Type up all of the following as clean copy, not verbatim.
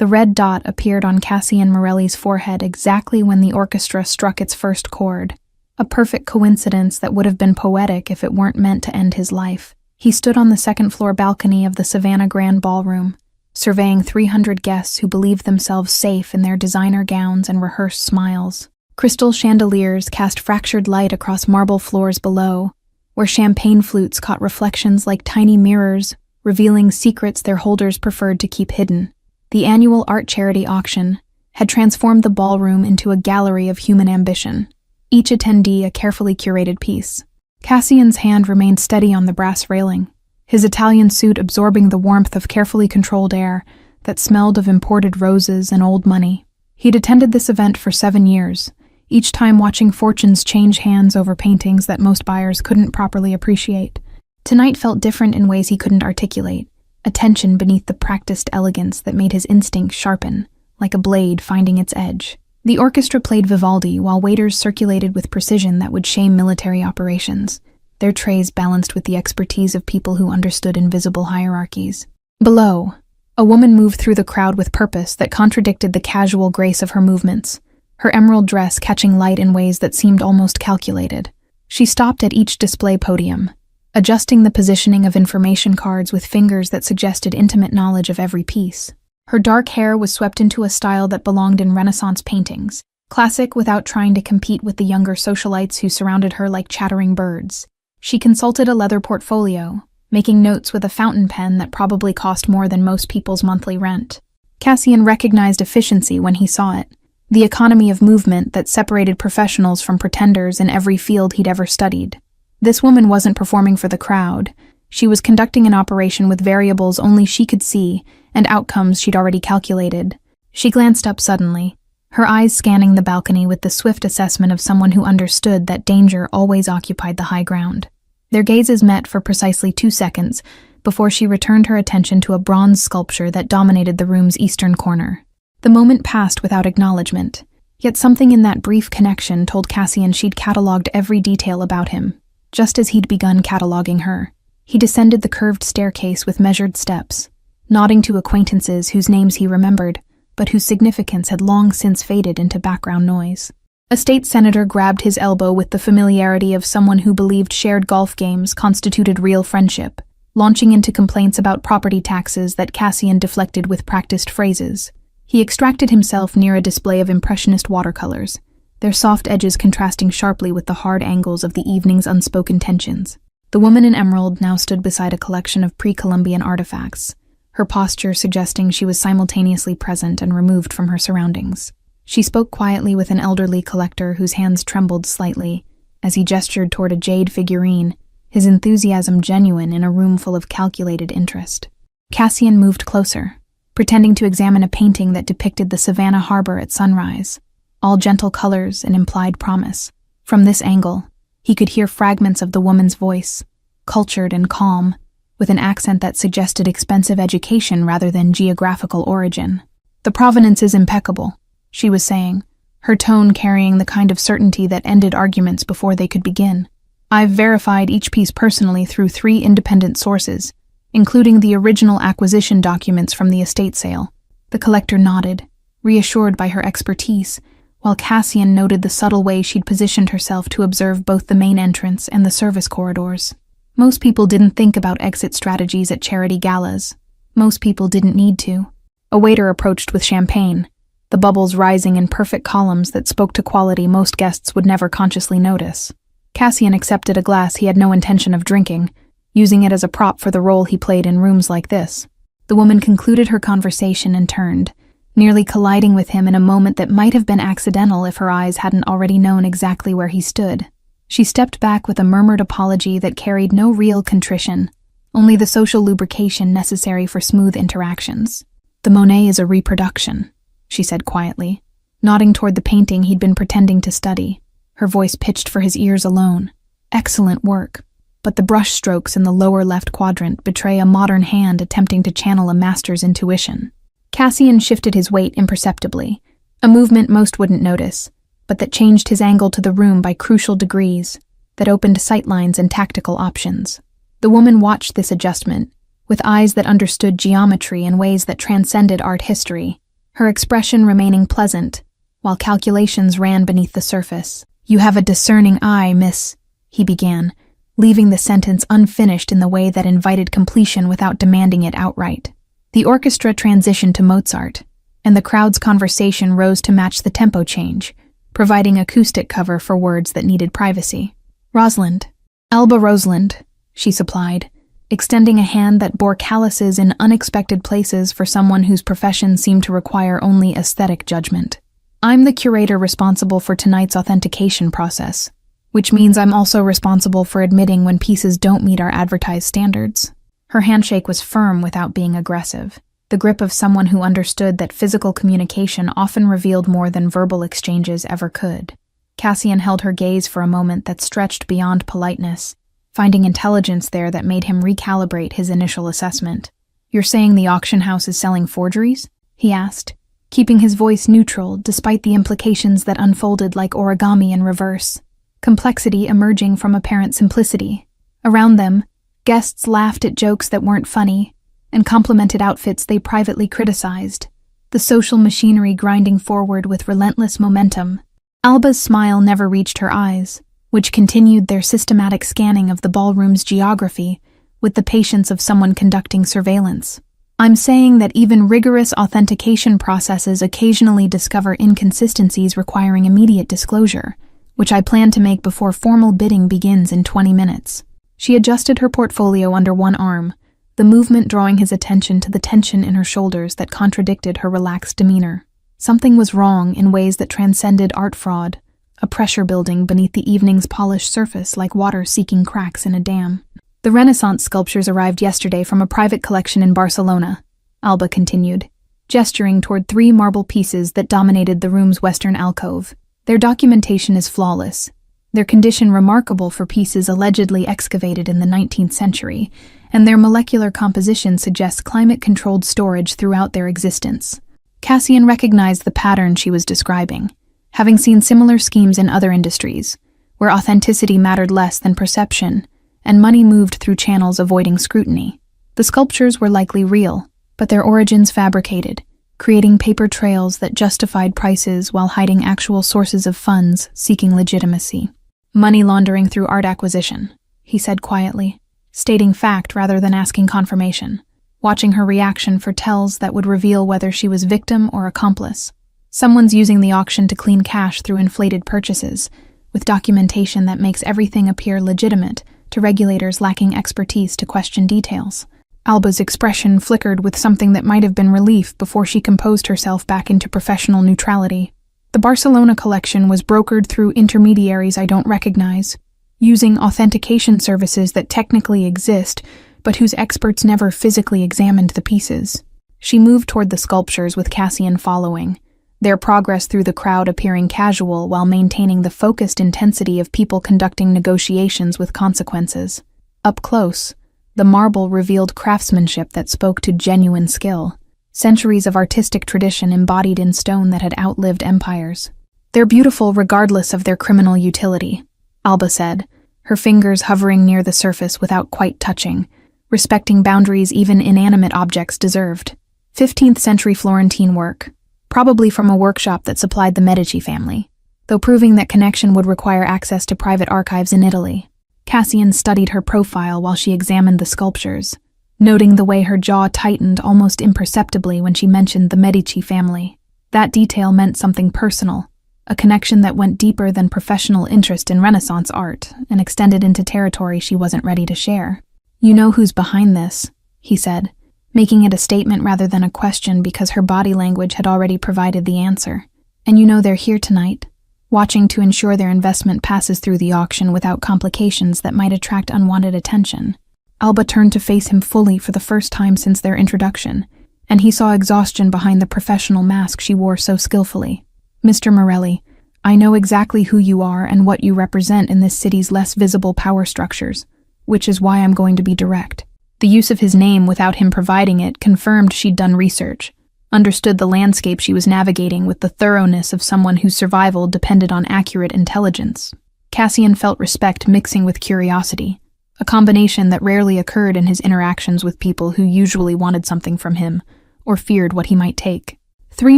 The red dot appeared on Cassian Morelli's forehead exactly when the orchestra struck its first chord, a perfect coincidence that would have been poetic if it weren't meant to end his life. He stood on the second-floor balcony of the Savannah Grand Ballroom, surveying 300 guests who believed themselves safe in their designer gowns and rehearsed smiles. Crystal chandeliers cast fractured light across marble floors below, where champagne flutes caught reflections like tiny mirrors, revealing secrets their holders preferred to keep hidden. The annual art charity auction had transformed the ballroom into a gallery of human ambition, each attendee a carefully curated piece. Cassian's hand remained steady on the brass railing, his Italian suit absorbing the warmth of carefully controlled air that smelled of imported roses and old money. He'd attended this event for 7 years, each time watching fortunes change hands over paintings that most buyers couldn't properly appreciate. Tonight felt different in ways he couldn't articulate, a tension beneath the practiced elegance that made his instincts sharpen, like a blade finding its edge. The orchestra played Vivaldi while waiters circulated with precision that would shame military operations, their trays balanced with the expertise of people who understood invisible hierarchies. Below, a woman moved through the crowd with purpose that contradicted the casual grace of her movements, her emerald dress catching light in ways that seemed almost calculated. She stopped at each display podium, adjusting the positioning of information cards with fingers that suggested intimate knowledge of every piece. Her dark hair was swept into a style that belonged in Renaissance paintings, classic without trying to compete with the younger socialites who surrounded her like chattering birds. She consulted a leather portfolio, making notes with a fountain pen that probably cost more than most people's monthly rent. Cassian recognized efficiency when he saw it, the economy of movement that separated professionals from pretenders in every field he'd ever studied. This woman wasn't performing for the crowd. She was conducting an operation with variables only she could see and outcomes she'd already calculated. She glanced up suddenly, her eyes scanning the balcony with the swift assessment of someone who understood that danger always occupied the high ground. Their gazes met for precisely 2 seconds before she returned her attention to a bronze sculpture that dominated the room's eastern corner. The moment passed without acknowledgement, yet something in that brief connection told Cassian she'd catalogued every detail about him, just as he'd begun cataloging her. He descended the curved staircase with measured steps, nodding to acquaintances whose names he remembered, but whose significance had long since faded into background noise. A state senator grabbed his elbow with the familiarity of someone who believed shared golf games constituted real friendship, launching into complaints about property taxes that Cassian deflected with practiced phrases. He extracted himself near a display of impressionist watercolors, their soft edges contrasting sharply with the hard angles of the evening's unspoken tensions. The woman in emerald now stood beside a collection of pre-Columbian artifacts, her posture suggesting she was simultaneously present and removed from her surroundings. She spoke quietly with an elderly collector whose hands trembled slightly as he gestured toward a jade figurine, his enthusiasm genuine in a room full of calculated interest. Cassian moved closer, pretending to examine a painting that depicted the Savannah harbor at sunrise, all gentle colors and implied promise. From this angle, he could hear fragments of the woman's voice, cultured and calm, with an accent that suggested expensive education rather than geographical origin. "The provenance is impeccable," she was saying, her tone carrying the kind of certainty that ended arguments before they could begin. "I've verified each piece personally through 3 independent sources, including the original acquisition documents from the estate sale." The collector nodded, reassured by her expertise, while Cassian noted the subtle way she'd positioned herself to observe both the main entrance and the service corridors. Most people didn't think about exit strategies at charity galas. Most people didn't need to. A waiter approached with champagne, the bubbles rising in perfect columns that spoke to quality most guests would never consciously notice. Cassian accepted a glass he had no intention of drinking, using it as a prop for the role he played in rooms like this. The woman concluded her conversation and turned, nearly colliding with him in a moment that might have been accidental if her eyes hadn't already known exactly where he stood. She stepped back with a murmured apology that carried no real contrition, only the social lubrication necessary for smooth interactions. "The Monet is a reproduction," she said quietly, nodding toward the painting he'd been pretending to study, her voice pitched for his ears alone. "Excellent work, but the brush strokes in the lower left quadrant betray a modern hand attempting to channel a master's intuition." Cassian shifted his weight imperceptibly, a movement most wouldn't notice, but that changed his angle to the room by crucial degrees, that opened sightlines and tactical options. The woman watched this adjustment, with eyes that understood geometry in ways that transcended art history, her expression remaining pleasant, while calculations ran beneath the surface. "You have a discerning eye, miss," he began, leaving the sentence unfinished in the way that invited completion without demanding it outright. The orchestra transitioned to Mozart, and the crowd's conversation rose to match the tempo change, providing acoustic cover for words that needed privacy. "Rosalind. Alba Rosalind," she supplied, extending a hand that bore calluses in unexpected places for someone whose profession seemed to require only aesthetic judgment. "I'm the curator responsible for tonight's authentication process, which means I'm also responsible for admitting when pieces don't meet our advertised standards." Her handshake was firm without being aggressive, the grip of someone who understood that physical communication often revealed more than verbal exchanges ever could. Cassian held her gaze for a moment that stretched beyond politeness, finding intelligence there that made him recalibrate his initial assessment. "You're saying the auction house is selling forgeries?" he asked, keeping his voice neutral despite the implications that unfolded like origami in reverse, complexity emerging from apparent simplicity. Around them, guests laughed at jokes that weren't funny and complimented outfits they privately criticized, the social machinery grinding forward with relentless momentum. Alba's smile never reached her eyes, which continued their systematic scanning of the ballroom's geography with the patience of someone conducting surveillance. "I'm saying that even rigorous authentication processes occasionally discover inconsistencies requiring immediate disclosure, which I plan to make before formal bidding begins in 20 minutes. She adjusted her portfolio under one arm, the movement drawing his attention to the tension in her shoulders that contradicted her relaxed demeanor. Something was wrong in ways that transcended art fraud, a pressure building beneath the evening's polished surface like water seeking cracks in a dam. "The Renaissance sculptures arrived yesterday from a private collection in Barcelona," Alba continued, gesturing toward 3 marble pieces that dominated the room's western alcove. "Their documentation is flawless, their condition remarkable for pieces allegedly excavated in the 19th century, and their molecular composition suggests climate-controlled storage throughout their existence." Cassian recognized the pattern she was describing, having seen similar schemes in other industries, where authenticity mattered less than perception, and money moved through channels avoiding scrutiny. The sculptures were likely real, but their origins fabricated, creating paper trails that justified prices while hiding actual sources of funds seeking legitimacy. "Money laundering through art acquisition," he said quietly, stating fact rather than asking confirmation, watching her reaction for tells that would reveal whether she was victim or accomplice. "Someone's using the auction to clean cash through inflated purchases, with documentation that makes everything appear legitimate to regulators lacking expertise to question details." Alba's expression flickered with something that might have been relief before she composed herself back into professional neutrality. "The Barcelona collection was brokered through intermediaries I don't recognize, using authentication services that technically exist, but whose experts never physically examined the pieces." She moved toward the sculptures with Cassian following, their progress through the crowd appearing casual while maintaining the focused intensity of people conducting negotiations with consequences. Up close, the marble revealed craftsmanship that spoke to genuine skill, centuries of artistic tradition embodied in stone that had outlived empires. "They're beautiful regardless of their criminal utility," Alba said, her fingers hovering near the surface without quite touching, respecting boundaries even inanimate objects deserved. 15th century Florentine work, probably from a workshop that supplied the Medici family, though proving that connection would require access to private archives in Italy. Cassian studied her profile while she examined the sculptures, noting the way her jaw tightened almost imperceptibly when she mentioned the Medici family. That detail meant something personal, a connection that went deeper than professional interest in Renaissance art and extended into territory she wasn't ready to share. "You know who's behind this," he said, making it a statement rather than a question because her body language had already provided the answer. "And you know they're here tonight, watching to ensure their investment passes through the auction without complications that might attract unwanted attention." Alba turned to face him fully for the first time since their introduction, and he saw exhaustion behind the professional mask she wore so skillfully. "Mr. Morelli, I know exactly who you are and what you represent in this city's less visible power structures, which is why I'm going to be direct." The use of his name without him providing it confirmed she'd done research, understood the landscape she was navigating with the thoroughness of someone whose survival depended on accurate intelligence. Cassian felt respect mixing with curiosity, a combination that rarely occurred in his interactions with people who usually wanted something from him or feared what he might take. 3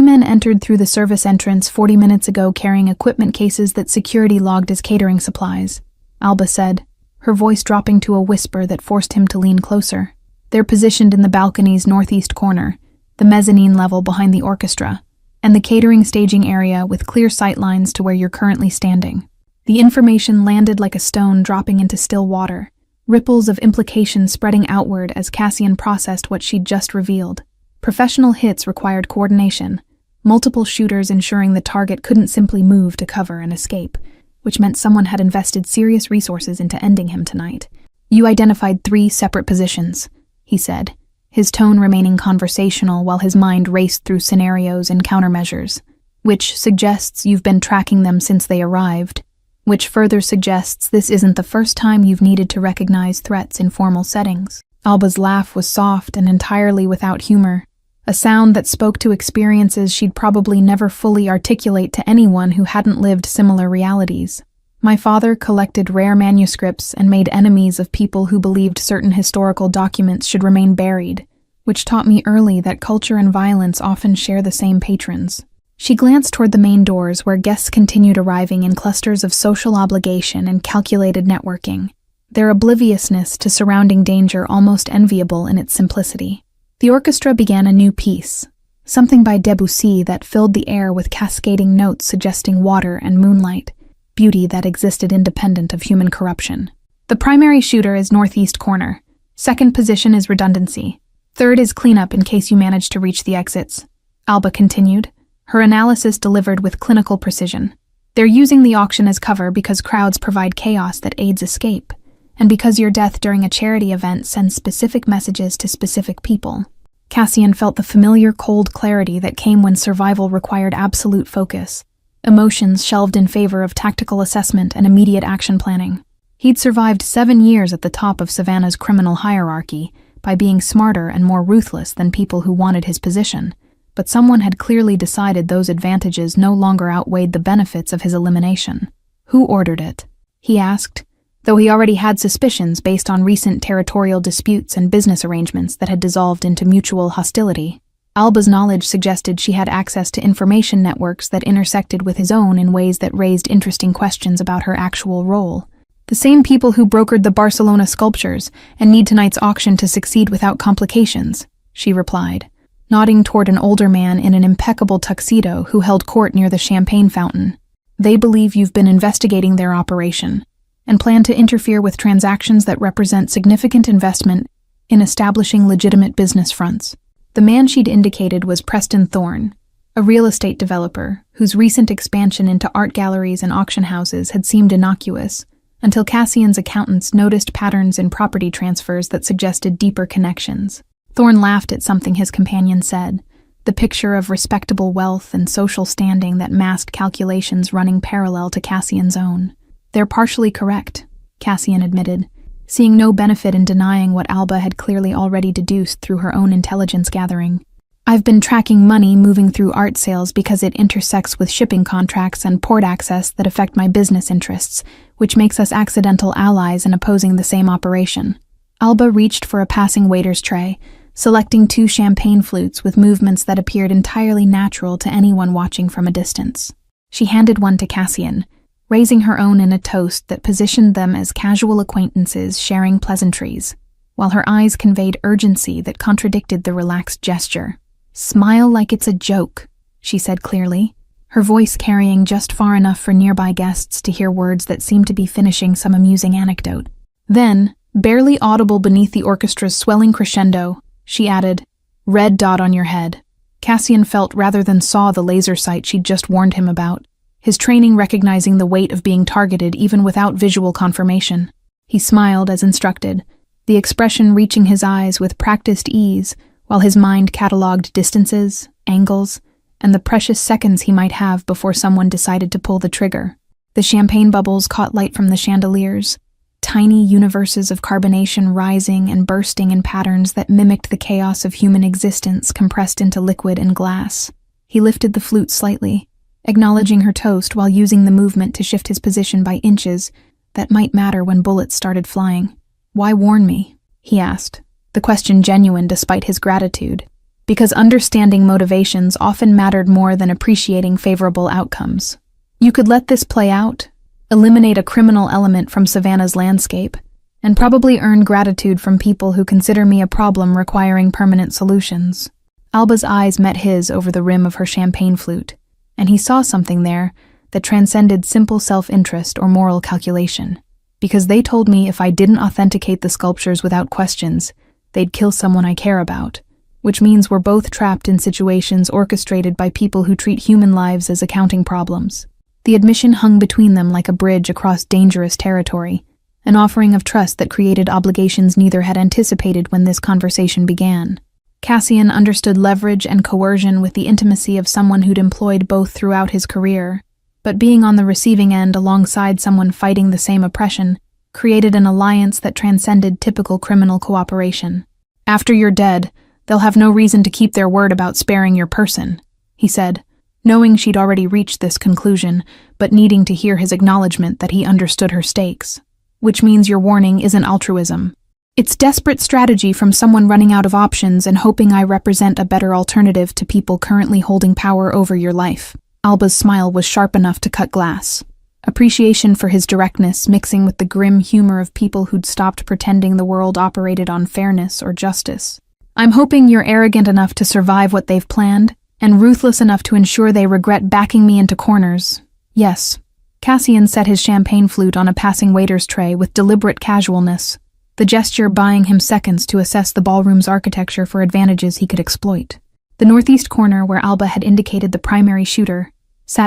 men entered through the service entrance 40 minutes ago carrying equipment cases that security logged as catering supplies, Alba said, her voice dropping to a whisper that forced him to lean closer. They're positioned in the balcony's northeast corner, the mezzanine level behind the orchestra, and the catering staging area with clear sight lines to where you're currently standing. The information landed like a stone dropping into still water, ripples of implication spreading outward as Cassian processed what she'd just revealed. Professional hits required coordination, multiple shooters ensuring the target couldn't simply move to cover and escape, which meant someone had invested serious resources into ending him tonight. You identified 3 separate positions, he said, his tone remaining conversational while his mind raced through scenarios and countermeasures, which suggests you've been tracking them since they arrived, which further suggests this isn't the first time you've needed to recognize threats in formal settings. Alba's laugh was soft and entirely without humor, a sound that spoke to experiences she'd probably never fully articulate to anyone who hadn't lived similar realities. My father collected rare manuscripts and made enemies of people who believed certain historical documents should remain buried, which taught me early that culture and violence often share the same patrons. She glanced toward the main doors where guests continued arriving in clusters of social obligation and calculated networking, their obliviousness to surrounding danger almost enviable in its simplicity. The orchestra began a new piece, something by Debussy that filled the air with cascading notes suggesting water and moonlight, beauty that existed independent of human corruption. The primary shooter is northeast corner. Second position is redundancy. Third is cleanup in case you manage to reach the exits. Alba continued, her analysis delivered with clinical precision. They're using the auction as cover because crowds provide chaos that aids escape, and because your death during a charity event sends specific messages to specific people. Cassian felt the familiar cold clarity that came when survival required absolute focus, emotions shelved in favor of tactical assessment and immediate action planning. He'd survived 7 years at the top of Savannah's criminal hierarchy by being smarter and more ruthless than people who wanted his position, but someone had clearly decided those advantages no longer outweighed the benefits of his elimination. Who ordered it? He asked, though he already had suspicions based on recent territorial disputes and business arrangements that had dissolved into mutual hostility. Alba's knowledge suggested she had access to information networks that intersected with his own in ways that raised interesting questions about her actual role. The same people who brokered the Barcelona sculptures and need tonight's auction to succeed without complications, she replied, nodding toward an older man in an impeccable tuxedo who held court near the champagne fountain. They believe you've been investigating their operation and plan to interfere with transactions that represent significant investment in establishing legitimate business fronts. The man she'd indicated was Preston Thorne, a real estate developer whose recent expansion into art galleries and auction houses had seemed innocuous, until Cassian's accountants noticed patterns in property transfers that suggested deeper connections. Thorne laughed at something his companion said, the picture of respectable wealth and social standing that masked calculations running parallel to Cassian's own. They're partially correct, Cassian admitted, seeing no benefit in denying what Alba had clearly already deduced through her own intelligence gathering. I've been tracking money moving through art sales because it intersects with shipping contracts and port access that affect my business interests, which makes us accidental allies in opposing the same operation. Alba reached for a passing waiter's tray, selecting 2 champagne flutes with movements that appeared entirely natural to anyone watching from a distance. She handed one to Cassian, raising her own in a toast that positioned them as casual acquaintances sharing pleasantries, while her eyes conveyed urgency that contradicted the relaxed gesture. Smile like it's a joke, she said clearly, her voice carrying just far enough for nearby guests to hear words that seemed to be finishing some amusing anecdote. Then, barely audible beneath the orchestra's swelling crescendo, she added, "Red dot on your head." Cassian felt rather than saw the laser sight she'd just warned him about, his training recognizing the weight of being targeted even without visual confirmation. He smiled as instructed, the expression reaching his eyes with practiced ease, while his mind catalogued distances, angles, and the precious seconds he might have before someone decided to pull the trigger. The champagne bubbles caught light from the chandeliers, tiny universes of carbonation rising and bursting in patterns that mimicked the chaos of human existence compressed into liquid and glass. He lifted the flute slightly, acknowledging her toast while using the movement to shift his position by inches that might matter when bullets started flying. "Why warn me?" he asked, the question genuine despite his gratitude. because understanding motivations often mattered more than appreciating favorable outcomes. You could let this play out, eliminate a criminal element from Savannah's landscape, and probably earn gratitude from people who consider me a problem requiring permanent solutions. Alba's eyes met his over the rim of her champagne flute, and he saw something there that transcended simple self-interest or moral calculation. Because they told me if I didn't authenticate the sculptures without questions, they'd kill someone I care about, which means we're both trapped in situations orchestrated by people who treat human lives as accounting problems. The admission hung between them like a bridge across dangerous territory, an offering of trust that created obligations neither had anticipated when this conversation began. Cassian understood leverage and coercion with the intimacy of someone who'd employed both throughout his career, but being on the receiving end alongside someone fighting the same oppression created an alliance that transcended typical criminal cooperation. "After you're dead, they'll have no reason to keep their word about sparing your person," he said, knowing she'd already reached this conclusion, but needing to hear his acknowledgement that he understood her stakes. "Which means your warning isn't altruism. It's desperate strategy from someone running out of options and hoping I represent a better alternative to people currently holding power over your life." Alba's smile was sharp enough to cut glass. Appreciation for his directness mixing with the grim humor of people who'd stopped pretending the world operated on fairness or justice. "I'm hoping you're arrogant enough to survive what they've planned, and ruthless enough to ensure they regret backing me into corners." "Yes." Cassian set his champagne flute on a passing waiter's tray with deliberate casualness, the gesture buying him seconds to assess the ballroom's architecture for advantages he could exploit. The northeast corner, where Alba had indicated the primary shooter,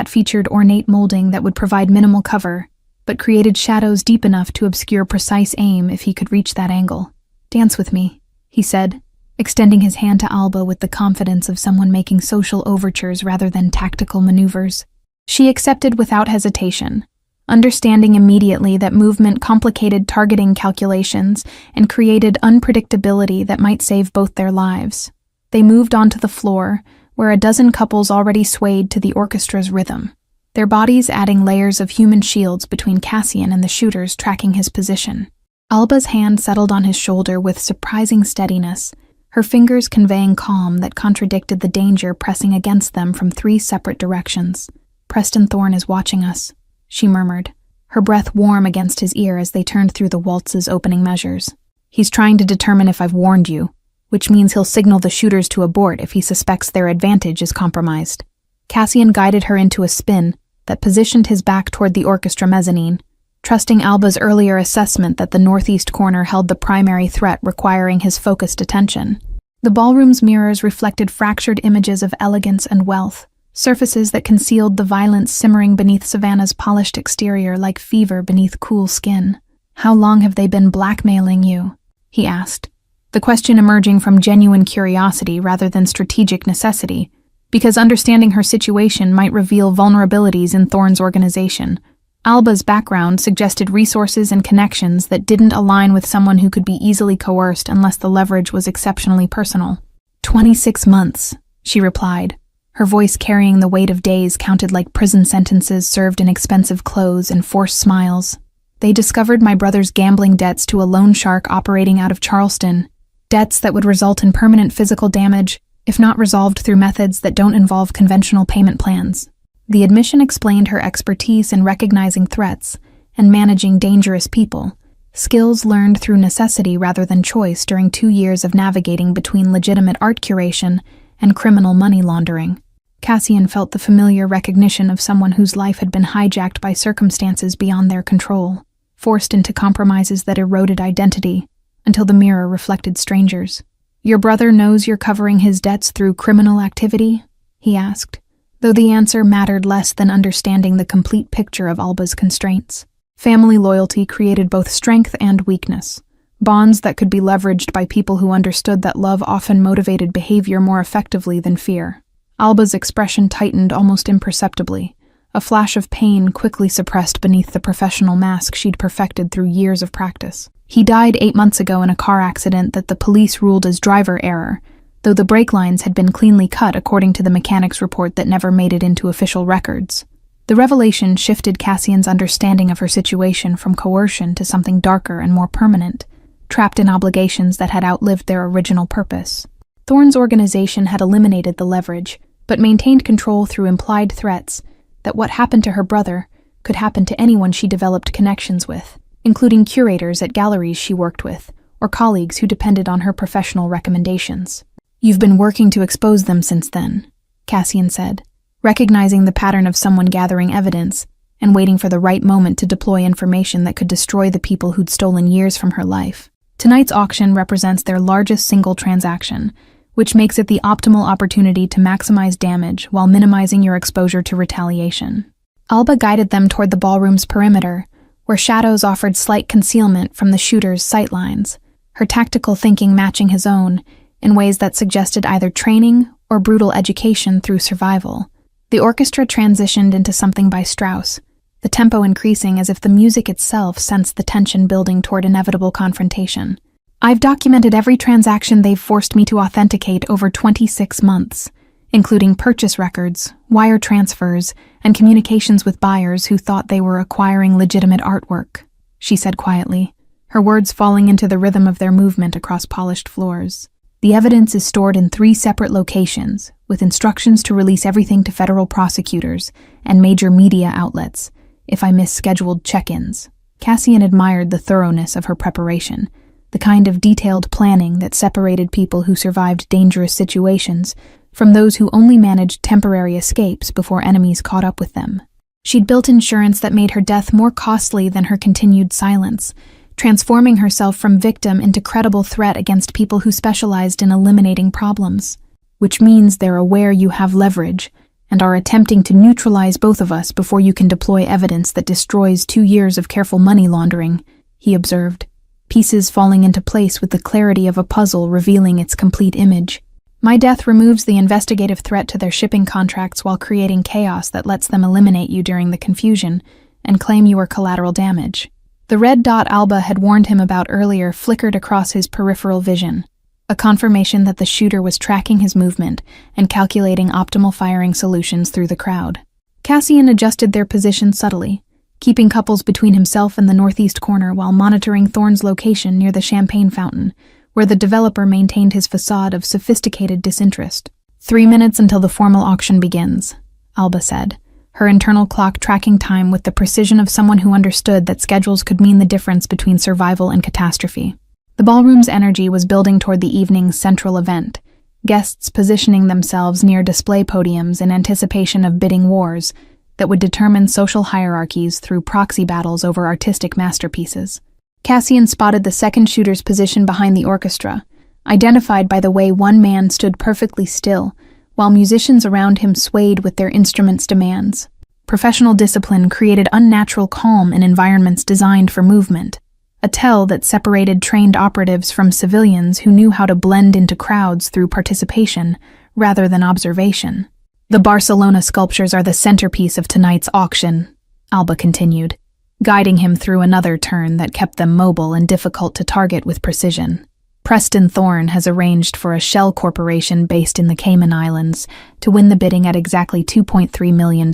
featured ornate molding that would provide minimal cover, but created shadows deep enough to obscure precise aim if he could reach that angle. "Dance with me," he said, extending his hand to Alba with the confidence of someone making social overtures rather than tactical maneuvers. She accepted without hesitation, understanding immediately that movement complicated targeting calculations and created unpredictability that might save both their lives. They moved onto the floor, where a dozen couples already swayed to the orchestra's rhythm, their bodies adding layers of human shields between Cassian and the shooters tracking his position. Alba's hand settled on his shoulder with surprising steadiness, her fingers conveying calm that contradicted the danger pressing against them from 3 separate directions. "Preston Thorne is watching us," she murmured, her breath warm against his ear as they turned through the waltz's opening measures. "He's trying to determine if I've warned you, which means he'll signal the shooters to abort if he suspects their advantage is compromised." Cassian guided her into a spin that positioned his back toward the orchestra mezzanine, trusting Alba's earlier assessment that the northeast corner held the primary threat requiring his focused attention. The ballroom's mirrors reflected fractured images of elegance and wealth, surfaces that concealed the violence simmering beneath Savannah's polished exterior like fever beneath cool skin. "How long have they been blackmailing you?" he asked, the question emerging from genuine curiosity rather than strategic necessity, because understanding her situation might reveal vulnerabilities in Thorne's organization. Alba's background suggested resources and connections that didn't align with someone who could be easily coerced unless the leverage was exceptionally personal. 26 months, she replied, her voice carrying the weight of days counted like prison sentences served in expensive clothes and forced smiles. "They discovered my brother's gambling debts to a loan shark operating out of Charleston, debts that would result in permanent physical damage, if not resolved through methods that don't involve conventional payment plans." The admission explained her expertise in recognizing threats and managing dangerous people, skills learned through necessity rather than choice during 2 years of navigating between legitimate art curation and criminal money laundering. Cassian felt the familiar recognition of someone whose life had been hijacked by circumstances beyond their control, forced into compromises that eroded identity until the mirror reflected strangers. "Your brother knows you're covering his debts through criminal activity?" he asked, though the answer mattered less than understanding the complete picture of Alba's constraints. Family loyalty created both strength and weakness, bonds that could be leveraged by people who understood that love often motivated behavior more effectively than fear. Alba's expression tightened almost imperceptibly, a flash of pain quickly suppressed beneath the professional mask she'd perfected through years of practice. "He died 8 months ago in a car accident that the police ruled as driver error, though the brake lines had been cleanly cut according to the mechanic's report that never made it into official records." The revelation shifted Cassian's understanding of her situation from coercion to something darker and more permanent, trapped in obligations that had outlived their original purpose. Thorne's organization had eliminated the leverage, but maintained control through implied threats that what happened to her brother could happen to anyone she developed connections with, including curators at galleries she worked with, or colleagues who depended on her professional recommendations. "You've been working to expose them since then," Cassian said, recognizing the pattern of someone gathering evidence and waiting for the right moment to deploy information that could destroy the people who'd stolen years from her life. Tonight's auction represents their largest single transaction, which makes it the optimal opportunity to maximize damage while minimizing your exposure to retaliation. Alba guided them toward the ballroom's perimeter, where shadows offered slight concealment from the shooter's sightlines, her tactical thinking matching his own in ways that suggested either training or brutal education through survival. The orchestra transitioned into something by Strauss, the tempo increasing as if the music itself sensed the tension building toward inevitable confrontation. "I've documented every transaction they've forced me to authenticate over 26 months, including purchase records, wire transfers, and communications with buyers who thought they were acquiring legitimate artwork," she said quietly, her words falling into the rhythm of their movement across polished floors. "The evidence is stored in 3 separate locations, with instructions to release everything to federal prosecutors and major media outlets if I miss scheduled check-ins." Cassian admired the thoroughness of her preparation, the kind of detailed planning that separated people who survived dangerous situations from those who only managed temporary escapes before enemies caught up with them. She'd built insurance that made her death more costly than her continued silence, transforming herself from victim into credible threat against people who specialized in eliminating problems. "Which means they're aware you have leverage and are attempting to neutralize both of us before you can deploy evidence that destroys 2 years of careful money laundering," he observed, pieces falling into place with the clarity of a puzzle revealing its complete image. "My death removes the investigative threat to their shipping contracts while creating chaos that lets them eliminate you during the confusion and claim you are collateral damage." The red dot Alba had warned him about earlier flickered across his peripheral vision, a confirmation that the shooter was tracking his movement and calculating optimal firing solutions through the crowd. Cassian adjusted their position subtly, keeping couples between himself and the northeast corner while monitoring Thorne's location near the champagne fountain, where the developer maintained his facade of sophisticated disinterest. 3 minutes until the formal auction begins," Alba said, her internal clock tracking time with the precision of someone who understood that schedules could mean the difference between survival and catastrophe. The ballroom's energy was building toward the evening's central event, guests positioning themselves near display podiums in anticipation of bidding wars that would determine social hierarchies through proxy battles over artistic masterpieces. Cassian spotted the second shooter's position behind the orchestra, identified by the way one man stood perfectly still, while musicians around him swayed with their instruments' demands. Professional discipline created unnatural calm in environments designed for movement, a tell that separated trained operatives from civilians who knew how to blend into crowds through participation rather than observation. "The Barcelona sculptures are the centerpiece of tonight's auction," Alba continued, guiding him through another turn that kept them mobile and difficult to target with precision. "Preston Thorne has arranged for a shell corporation based in the Cayman Islands to win the bidding at exactly $2.3 million,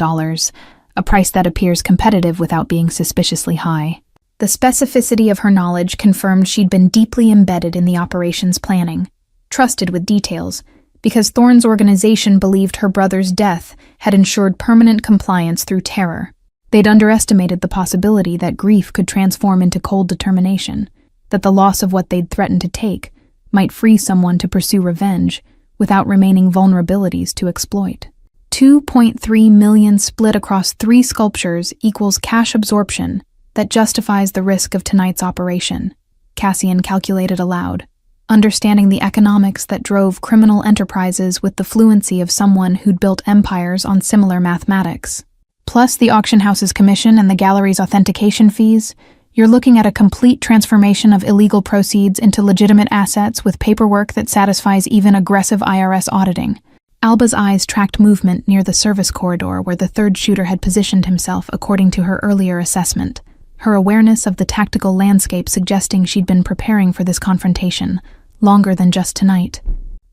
a price that appears competitive without being suspiciously high." The specificity of her knowledge confirmed she'd been deeply embedded in the operation's planning, trusted with details, because Thorne's organization believed her brother's death had ensured permanent compliance through terror. They'd underestimated the possibility that grief could transform into cold determination, that the loss of what they'd threatened to take might free someone to pursue revenge without remaining vulnerabilities to exploit. 2.3 million split across 3 sculptures equals cash absorption that justifies the risk of tonight's operation, Cassian calculated aloud, understanding the economics that drove criminal enterprises with the fluency of someone who'd built empires on similar mathematics. Plus the auction house's commission and the gallery's authentication fees, you're looking at a complete transformation of illegal proceeds into legitimate assets with paperwork that satisfies even aggressive IRS auditing. Alba's eyes tracked movement near the service corridor where the third shooter had positioned himself according to her earlier assessment, her awareness of the tactical landscape suggesting she'd been preparing for this confrontation, longer than just tonight.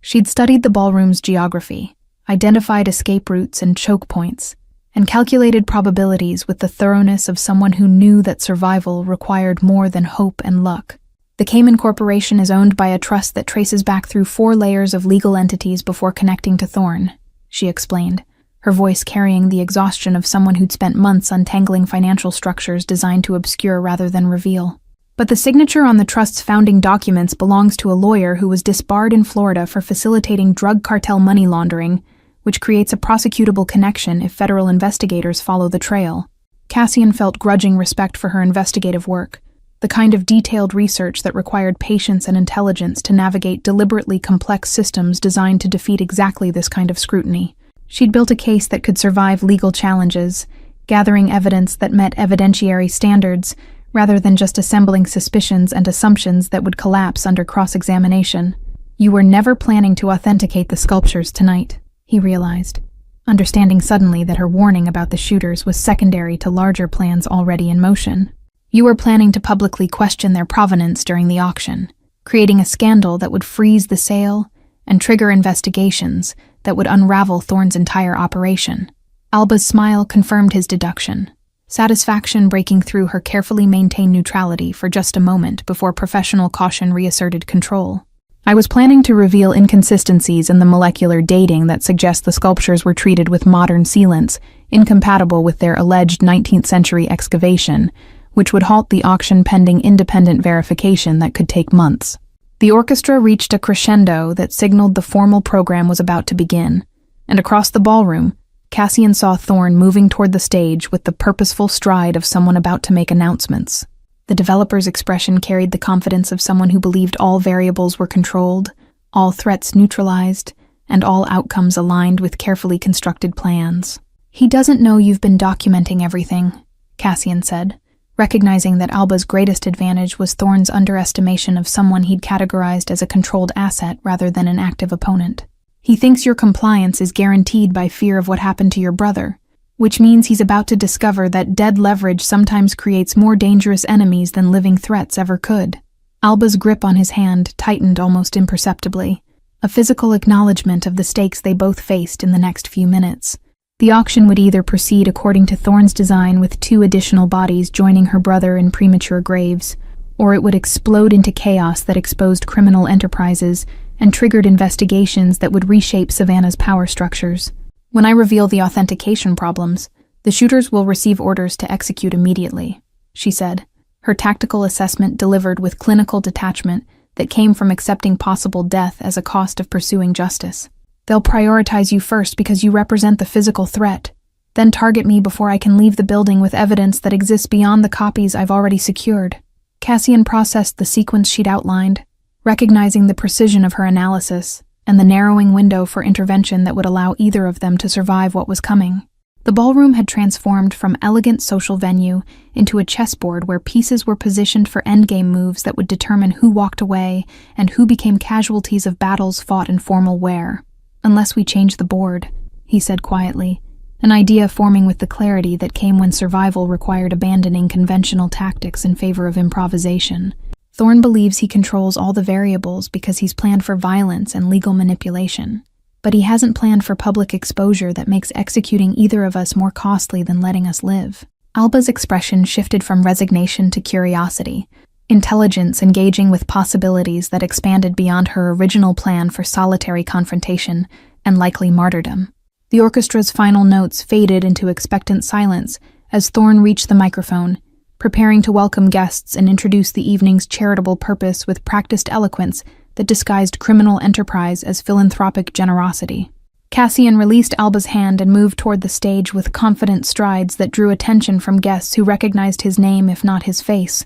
She'd studied the ballroom's geography, identified escape routes and choke points, and calculated probabilities with the thoroughness of someone who knew that survival required more than hope and luck. The The Cayman Corporation is owned by a trust that traces back through 4 layers of legal entities before connecting to Thorne, she explained, her voice carrying the exhaustion of someone who'd spent months untangling financial structures designed to obscure rather than reveal. But the signature on the trust's founding documents belongs to a lawyer who was disbarred in Florida for facilitating drug cartel money laundering, which creates a prosecutable connection if federal investigators follow the trail. Cassian felt grudging respect for her investigative work, the kind of detailed research that required patience and intelligence to navigate deliberately complex systems designed to defeat exactly this kind of scrutiny. She'd built a case that could survive legal challenges, gathering evidence that met evidentiary standards, rather than just assembling suspicions and assumptions that would collapse under cross-examination. You were never planning to authenticate the sculptures tonight, he realized, understanding suddenly that her warning about the shooters was secondary to larger plans already in motion. You were planning to publicly question their provenance during the auction, creating a scandal that would freeze the sale and trigger investigations that would unravel Thorne's entire operation. Alba's smile confirmed his deduction, satisfaction breaking through her carefully maintained neutrality for just a moment before professional caution reasserted control. I was planning to reveal inconsistencies in the molecular dating that suggest the sculptures were treated with modern sealants, incompatible with their alleged 19th century excavation, which would halt the auction pending independent verification that could take months. The orchestra reached a crescendo that signaled the formal program was about to begin, and across the ballroom, Cassian saw Thorne moving toward the stage with the purposeful stride of someone about to make announcements. The developer's expression carried the confidence of someone who believed all variables were controlled, all threats neutralized, and all outcomes aligned with carefully constructed plans. He doesn't know you've been documenting everything, Cassian said, recognizing that Alba's greatest advantage was Thorne's underestimation of someone he'd categorized as a controlled asset rather than an active opponent. He thinks your compliance is guaranteed by fear of what happened to your brother, which means he's about to discover that dead leverage sometimes creates more dangerous enemies than living threats ever could. Alba's grip on his hand tightened almost imperceptibly, a physical acknowledgement of the stakes they both faced in the next few minutes. The auction would either proceed according to Thorne's design with 2 additional bodies joining her brother in premature graves, or it would explode into chaos that exposed criminal enterprises and triggered investigations that would reshape Savannah's power structures. When I reveal the authentication problems, the shooters will receive orders to execute immediately, she said, her tactical assessment delivered with clinical detachment that came from accepting possible death as a cost of pursuing justice. They'll prioritize you first because you represent the physical threat, then target me before I can leave the building with evidence that exists beyond the copies I've already secured. Cassian processed the sequence she'd outlined, recognizing the precision of her analysis and the narrowing window for intervention that would allow either of them to survive what was coming. The ballroom had transformed from elegant social venue into a chessboard where pieces were positioned for endgame moves that would determine who walked away and who became casualties of battles fought in formal wear. Unless we change the board, he said quietly, an idea forming with the clarity that came when survival required abandoning conventional tactics in favor of improvisation. Thorne believes he controls all the variables because he's planned for violence and legal manipulation, but he hasn't planned for public exposure that makes executing either of us more costly than letting us live. Alba's expression shifted from resignation to curiosity, intelligence engaging with possibilities that expanded beyond her original plan for solitary confrontation and likely martyrdom. The orchestra's final notes faded into expectant silence as Thorne reached the microphone, preparing to welcome guests and introduce the evening's charitable purpose with practiced eloquence that disguised criminal enterprise as philanthropic generosity. Cassian released Alba's hand and moved toward the stage with confident strides that drew attention from guests who recognized his name if not his face,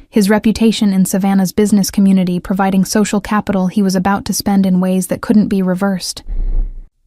his reputation in Savannah's business community providing social capital he was about to spend in ways that couldn't be reversed.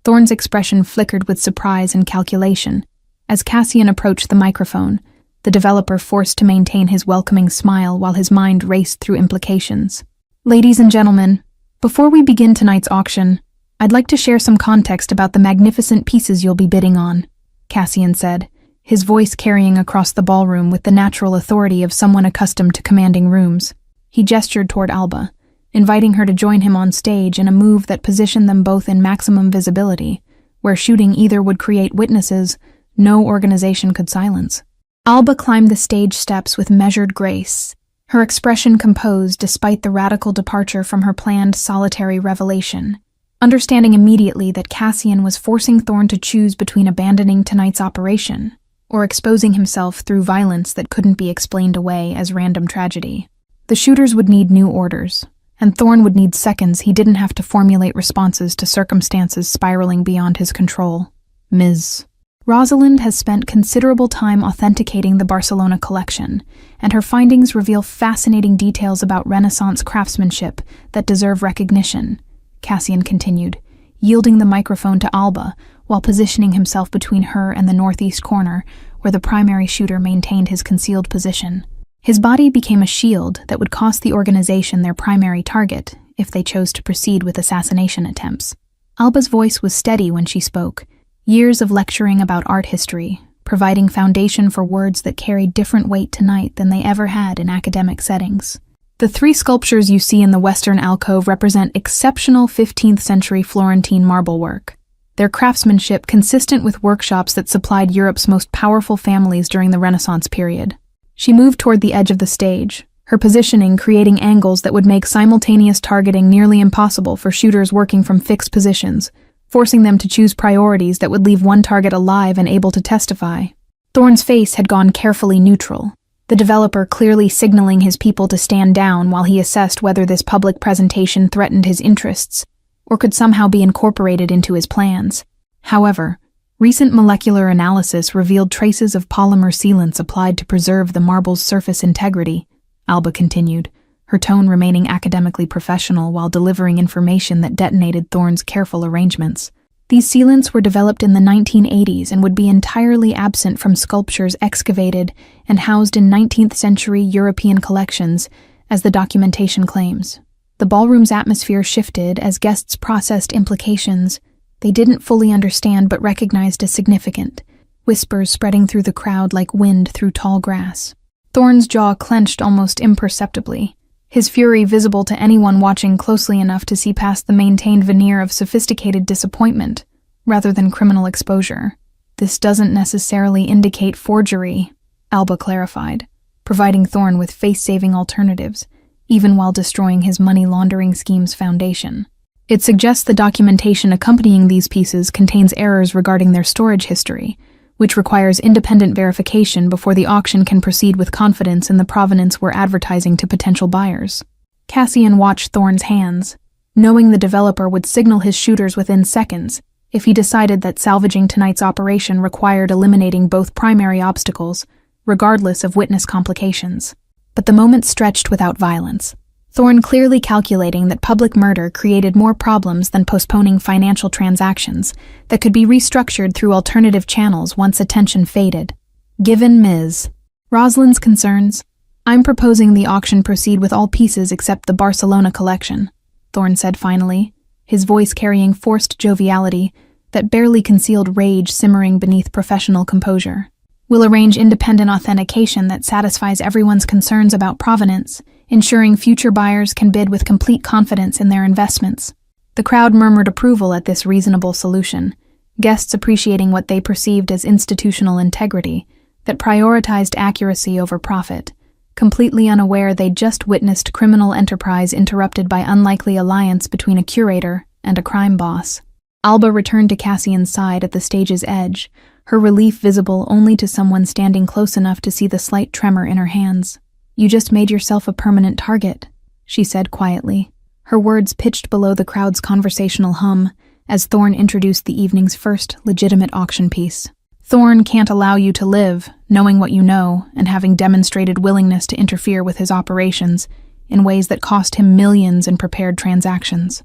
Thorne's expression flickered with surprise and calculation. As Cassian approached the microphone, the developer forced to maintain his welcoming smile while his mind raced through implications. Ladies and gentlemen, before we begin tonight's auction, I'd like to share some context about the magnificent pieces you'll be bidding on, Cassian said, his voice carrying across the ballroom with the natural authority of someone accustomed to commanding rooms. He gestured toward Alba, inviting her to join him on stage in a move that positioned them both in maximum visibility, where shooting either would create witnesses no organization could silence. Alba climbed the stage steps with measured grace, her expression composed despite the radical departure from her planned solitary revelation. Understanding immediately that Cassian was forcing Thorn to choose between abandoning tonight's operation or exposing himself through violence that couldn't be explained away as random tragedy. The shooters would need new orders, and Thorn would need seconds he didn't have to formulate responses to circumstances spiraling beyond his control. Ms. Rosalind has spent considerable time authenticating the Barcelona collection, and her findings reveal fascinating details about Renaissance craftsmanship that deserve recognition, Cassian continued, yielding the microphone to Alba while positioning himself between her and the northeast corner where the primary shooter maintained his concealed position. His body became a shield that would cost the organization their primary target if they chose to proceed with assassination attempts. Alba's voice was steady when she spoke, years of lecturing about art history, providing foundation for words that carried different weight tonight than they ever had in academic settings. The 3 sculptures you see in the western alcove represent exceptional 15th century Florentine marble work. Their craftsmanship consistent with workshops that supplied Europe's most powerful families during the Renaissance period. She moved toward the edge of the stage, her positioning creating angles that would make simultaneous targeting nearly impossible for shooters working from fixed positions, forcing them to choose priorities that would leave one target alive and able to testify. Thorn's face had gone carefully neutral, the developer clearly signaling his people to stand down while he assessed whether this public presentation threatened his interests or could somehow be incorporated into his plans. However, recent molecular analysis revealed traces of polymer sealants applied to preserve the marble's surface integrity, Alba continued, her tone remaining academically professional while delivering information that detonated Thorn's careful arrangements. These sealants were developed in the 1980s and would be entirely absent from sculptures excavated and housed in 19th century European collections, as the documentation claims. The ballroom's atmosphere shifted as guests processed implications they didn't fully understand but recognized as significant, whispers spreading through the crowd like wind through tall grass. Thorn's jaw clenched almost imperceptibly, his fury visible to anyone watching closely enough to see past the maintained veneer of sophisticated disappointment, rather than criminal exposure. This doesn't necessarily indicate forgery, Alba clarified, providing Thorn with face-saving alternatives, even while destroying his money-laundering scheme's foundation. It suggests the documentation accompanying these pieces contains errors regarding their storage history, which requires independent verification before the auction can proceed with confidence in the provenance we're advertising to potential buyers. Cassian watched Thorn's hands, knowing the developer would signal his shooters within seconds if he decided that salvaging tonight's operation required eliminating both primary obstacles, regardless of witness complications. But the moment stretched without violence, Thorn clearly calculating that public murder created more problems than postponing financial transactions that could be restructured through alternative channels once attention faded. Given Ms. Rosalind's concerns, I'm proposing the auction proceed with all pieces except the Barcelona collection, Thorn said finally, his voice carrying forced joviality that barely concealed rage simmering beneath professional composure. We'll arrange independent authentication that satisfies everyone's concerns about provenance, ensuring future buyers can bid with complete confidence in their investments. The crowd murmured approval at this reasonable solution, guests appreciating what they perceived as institutional integrity that prioritized accuracy over profit, completely unaware they'd just witnessed criminal enterprise interrupted by unlikely alliance between a curator and a crime boss. Alba returned to Cassian's side at the stage's edge, her relief visible only to someone standing close enough to see the slight tremor in her hands. You just made yourself a permanent target, she said quietly, her words pitched below the crowd's conversational hum as Thorn introduced the evening's first legitimate auction piece. Thorn can't allow you to live, knowing what you know and having demonstrated willingness to interfere with his operations in ways that cost him millions in prepared transactions.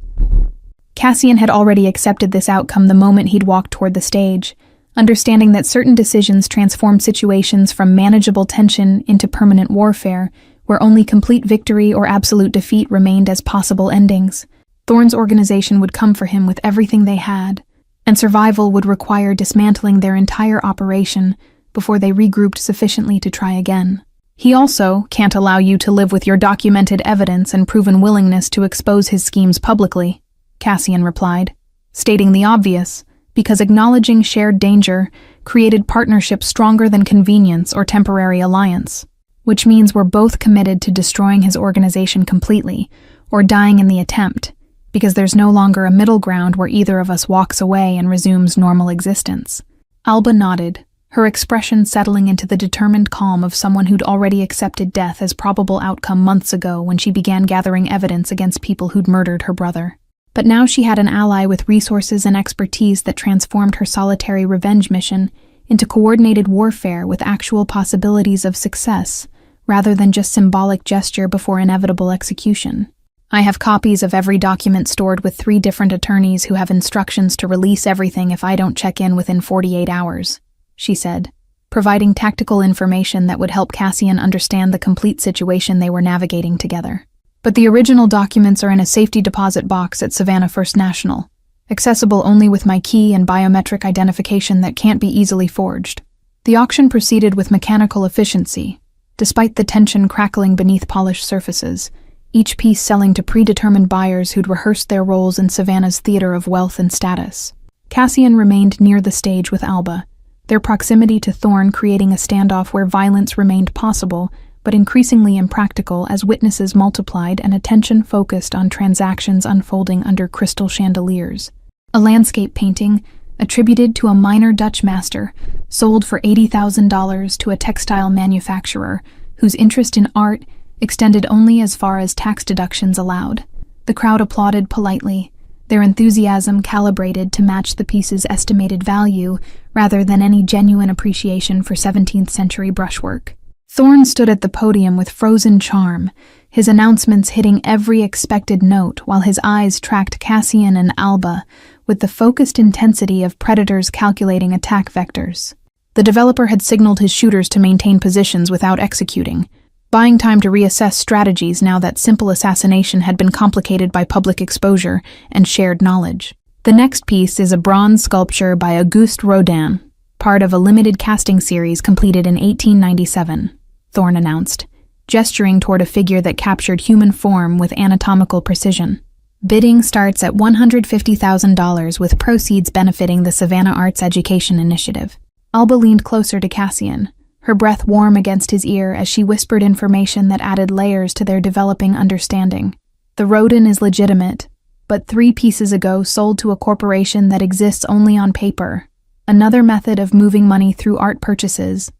Cassian had already accepted this outcome the moment he'd walked toward the stage, understanding that certain decisions transform situations from manageable tension into permanent warfare, where only complete victory or absolute defeat remained as possible endings. Thorn's organization would come for him with everything they had, and survival would require dismantling their entire operation before they regrouped sufficiently to try again. He also can't allow you to live with your documented evidence and proven willingness to expose his schemes publicly, Cassian replied, stating the obvious, because acknowledging shared danger created partnerships stronger than convenience or temporary alliance. which means we're both committed to destroying his organization completely, or dying in the attempt, because there's no longer a middle ground where either of us walks away and resumes normal existence. Alba nodded, her expression settling into the determined calm of someone who'd already accepted death as probable outcome months ago when she began gathering evidence against people who'd murdered her brother. But now she had an ally with resources and expertise that transformed her solitary revenge mission into coordinated warfare with actual possibilities of success, rather than just symbolic gesture before inevitable execution. I have copies of every document stored with 3 different attorneys who have instructions to release everything if I don't check in within 48 hours, she said, providing tactical information that would help Cassian understand the complete situation they were navigating together. But the original documents are in a safety deposit box at Savannah First National, accessible only with my key and biometric identification that can't be easily forged. The auction proceeded with mechanical efficiency, despite the tension crackling beneath polished surfaces, each piece selling to predetermined buyers who'd rehearsed their roles in Savannah's theater of wealth and status. Cassian remained near the stage with Alba, their proximity to Thorn creating a standoff where violence remained possible, but increasingly impractical as witnesses multiplied and attention focused on transactions unfolding under crystal chandeliers. A landscape painting, attributed to a minor Dutch master, sold for $80,000 to a textile manufacturer whose interest in art extended only as far as tax deductions allowed. The crowd applauded politely, their enthusiasm calibrated to match the piece's estimated value rather than any genuine appreciation for 17th century brushwork. Thorn stood at the podium with frozen charm, his announcements hitting every expected note while his eyes tracked Cassian and Alba with the focused intensity of predators calculating attack vectors. The developer had signaled his shooters to maintain positions without executing, buying time to reassess strategies now that simple assassination had been complicated by public exposure and shared knowledge. The next piece is a bronze sculpture by Auguste Rodin, part of a limited casting series completed in 1897, Thorn announced, gesturing toward a figure that captured human form with anatomical precision. Bidding starts at $150,000 with proceeds benefiting the Savannah Arts Education Initiative. Alba leaned closer to Cassian, her breath warm against his ear as she whispered information that added layers to their developing understanding. The Rodin is legitimate, but 3 pieces ago sold to a corporation that exists only on paper. Another method of moving money through art purchases.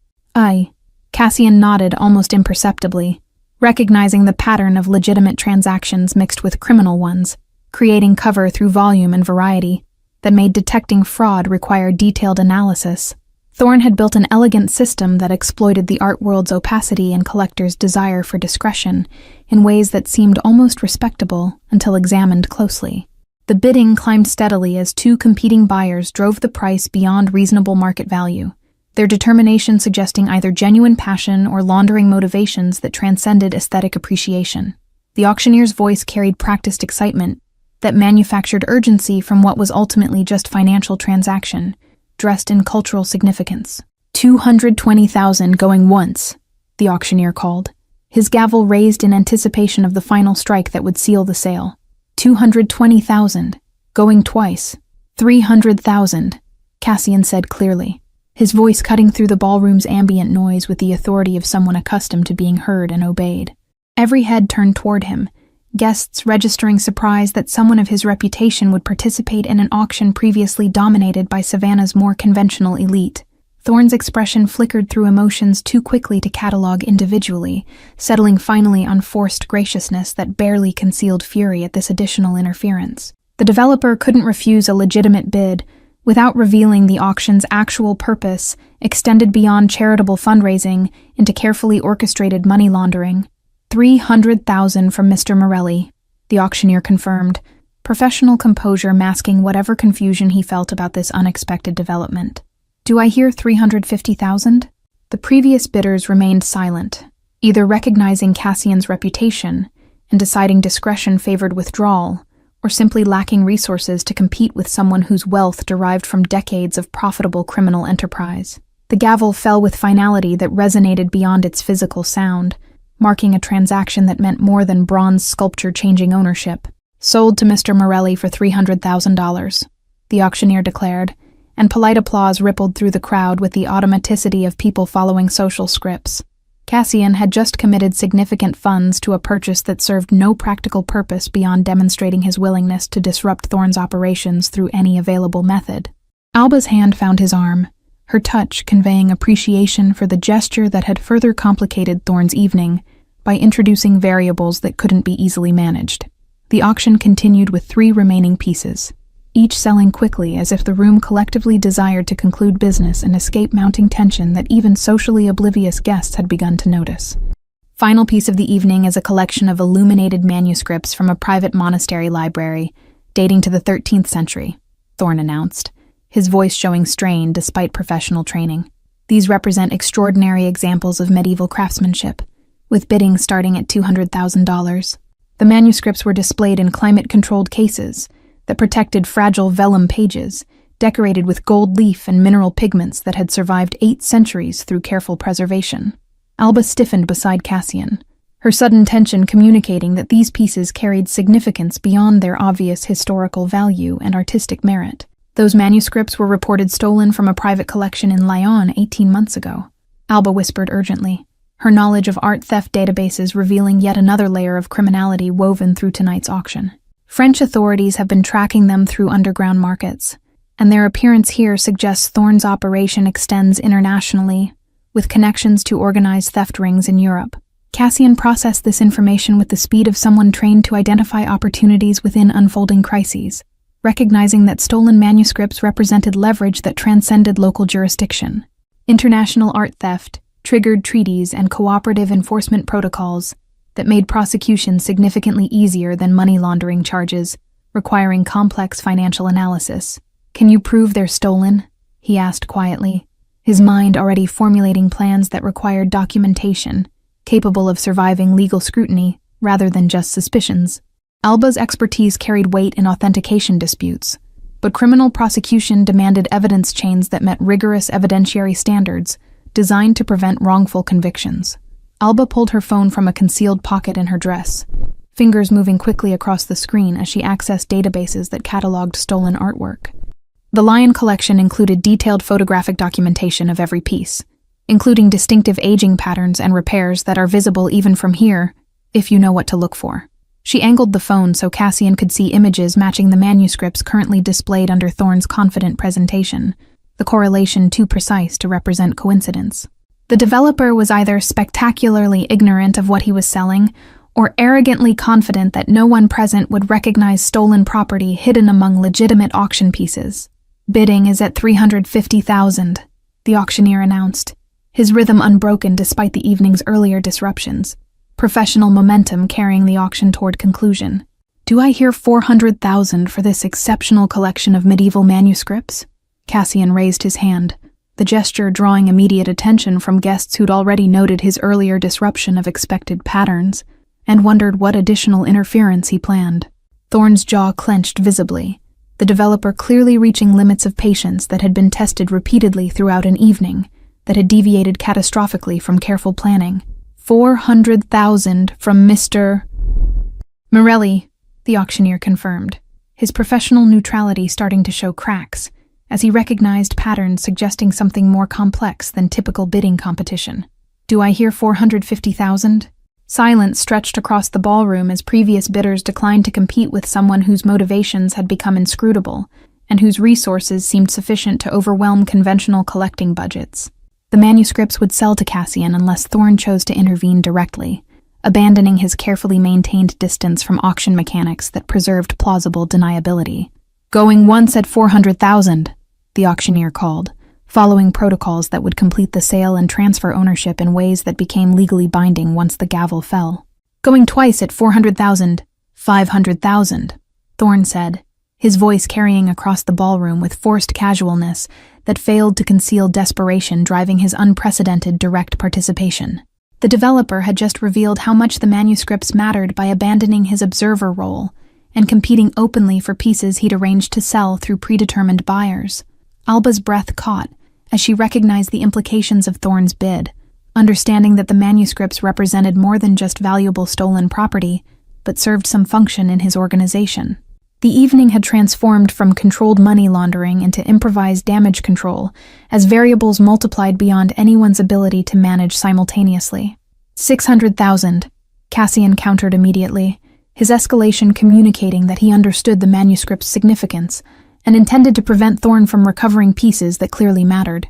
Cassian nodded almost imperceptibly, recognizing the pattern of legitimate transactions mixed with criminal ones, creating cover through volume and variety that made detecting fraud require detailed analysis. Thorn had built an elegant system that exploited the art world's opacity and collectors' desire for discretion in ways that seemed almost respectable until examined closely. The bidding climbed steadily as 2 competing buyers drove the price beyond reasonable market value, their determination suggesting either genuine passion or laundering motivations that transcended aesthetic appreciation. The auctioneer's voice carried practiced excitement that manufactured urgency from what was ultimately just financial transaction, dressed in cultural significance. $220,000 going once, the auctioneer called, his gavel raised in anticipation of the final strike that would seal the sale. $220,000 going twice. $300,000, Cassian said clearly, his voice cutting through the ballroom's ambient noise with the authority of someone accustomed to being heard and obeyed. Every head turned toward him, guests registering surprise that someone of his reputation would participate in an auction previously dominated by Savannah's more conventional elite. Thorn's expression flickered through emotions too quickly to catalog individually, settling finally on forced graciousness that barely concealed fury at this additional interference. The developer couldn't refuse a legitimate bid without revealing the auction's actual purpose extended beyond charitable fundraising into carefully orchestrated money laundering. $300,000 from Mr. Morelli, the auctioneer confirmed, professional composure masking whatever confusion he felt about this unexpected development. Do I hear $350,000? The previous bidders remained silent, either recognizing Cassian's reputation and deciding discretion favored withdrawal, or simply lacking resources to compete with someone whose wealth derived from decades of profitable criminal enterprise. The gavel fell with finality that resonated beyond its physical sound, marking a transaction that meant more than bronze sculpture changing ownership. Sold to Mr. Morelli for $300,000, the auctioneer declared, and polite applause rippled through the crowd with the automaticity of people following social scripts. Cassian had just committed significant funds to a purchase that served no practical purpose beyond demonstrating his willingness to disrupt Thorne's operations through any available method. Alba's hand found his arm, her touch conveying appreciation for the gesture that had further complicated Thorne's evening by introducing variables that couldn't be easily managed. The auction continued with 3 remaining pieces, each selling quickly as if the room collectively desired to conclude business and escape mounting tension that even socially oblivious guests had begun to notice. Final piece of the evening is a collection of illuminated manuscripts from a private monastery library, dating to the 13th century, Thorne announced, his voice showing strain despite professional training. These represent extraordinary examples of medieval craftsmanship, with bidding starting at $200,000. The manuscripts were displayed in climate-controlled cases that protected fragile vellum pages, decorated with gold leaf and mineral pigments that had survived 8 centuries through careful preservation. Alba stiffened beside Cassian, her sudden tension communicating that these pieces carried significance beyond their obvious historical value and artistic merit. Those manuscripts were reported stolen from a private collection in Lyon 18 months ago, Alba whispered urgently, her knowledge of art theft databases revealing yet another layer of criminality woven through tonight's auction. French authorities have been tracking them through underground markets, and their appearance here suggests Thorne's operation extends internationally, with connections to organized theft rings in Europe. Cassian processed this information with the speed of someone trained to identify opportunities within unfolding crises, recognizing that stolen manuscripts represented leverage that transcended local jurisdiction. International art theft triggered treaties and cooperative enforcement protocols that made prosecution significantly easier than money laundering charges, requiring complex financial analysis. "Can you prove they're stolen?" he asked quietly, his mind already formulating plans that required documentation, capable of surviving legal scrutiny rather than just suspicions. Alba's expertise carried weight in authentication disputes, but criminal prosecution demanded evidence chains that met rigorous evidentiary standards designed to prevent wrongful convictions. Alba pulled her phone from a concealed pocket in her dress, fingers moving quickly across the screen as she accessed databases that cataloged stolen artwork. The Lion collection included detailed photographic documentation of every piece, including distinctive aging patterns and repairs that are visible even from here, if you know what to look for. She angled the phone so Cassian could see images matching the manuscripts currently displayed under Thorne's confident presentation, the correlation too precise to represent coincidence. The developer was either spectacularly ignorant of what he was selling, or arrogantly confident that no one present would recognize stolen property hidden among legitimate auction pieces. "Bidding is at $350,000, the auctioneer announced, his rhythm unbroken despite the evening's earlier disruptions, professional momentum carrying the auction toward conclusion. "Do I hear $400,000 for this exceptional collection of medieval manuscripts?" Cassian raised his hand, the gesture drawing immediate attention from guests who'd already noted his earlier disruption of expected patterns and wondered what additional interference he planned. Thorne's jaw clenched visibly, the developer clearly reaching limits of patience that had been tested repeatedly throughout an evening that had deviated catastrophically from careful planning. $400,000 from Mr. Morelli, the auctioneer confirmed, his professional neutrality starting to show cracks as he recognized patterns suggesting something more complex than typical bidding competition. "Do I hear $450,000? Silence stretched across the ballroom as previous bidders declined to compete with someone whose motivations had become inscrutable and whose resources seemed sufficient to overwhelm conventional collecting budgets. The manuscripts would sell to Cassian unless Thorne chose to intervene directly, abandoning his carefully maintained distance from auction mechanics that preserved plausible deniability. "Going once at $400,000, the auctioneer called, following protocols that would complete the sale and transfer ownership in ways that became legally binding once the gavel fell. "Going twice at $400,000, $500,000, Thorne said, his voice carrying across the ballroom with forced casualness that failed to conceal desperation driving his unprecedented direct participation. The developer had just revealed how much the manuscripts mattered by abandoning his observer role and competing openly for pieces he'd arranged to sell through predetermined buyers. Alba's breath caught as she recognized the implications of Thorne's bid, understanding that the manuscripts represented more than just valuable stolen property, but served some function in his organization. The evening had transformed from controlled money laundering into improvised damage control, as variables multiplied beyond anyone's ability to manage simultaneously. 600,000, Cassian countered immediately, his escalation communicating that he understood the manuscript's significance and intended to prevent Thorne from recovering pieces that clearly mattered.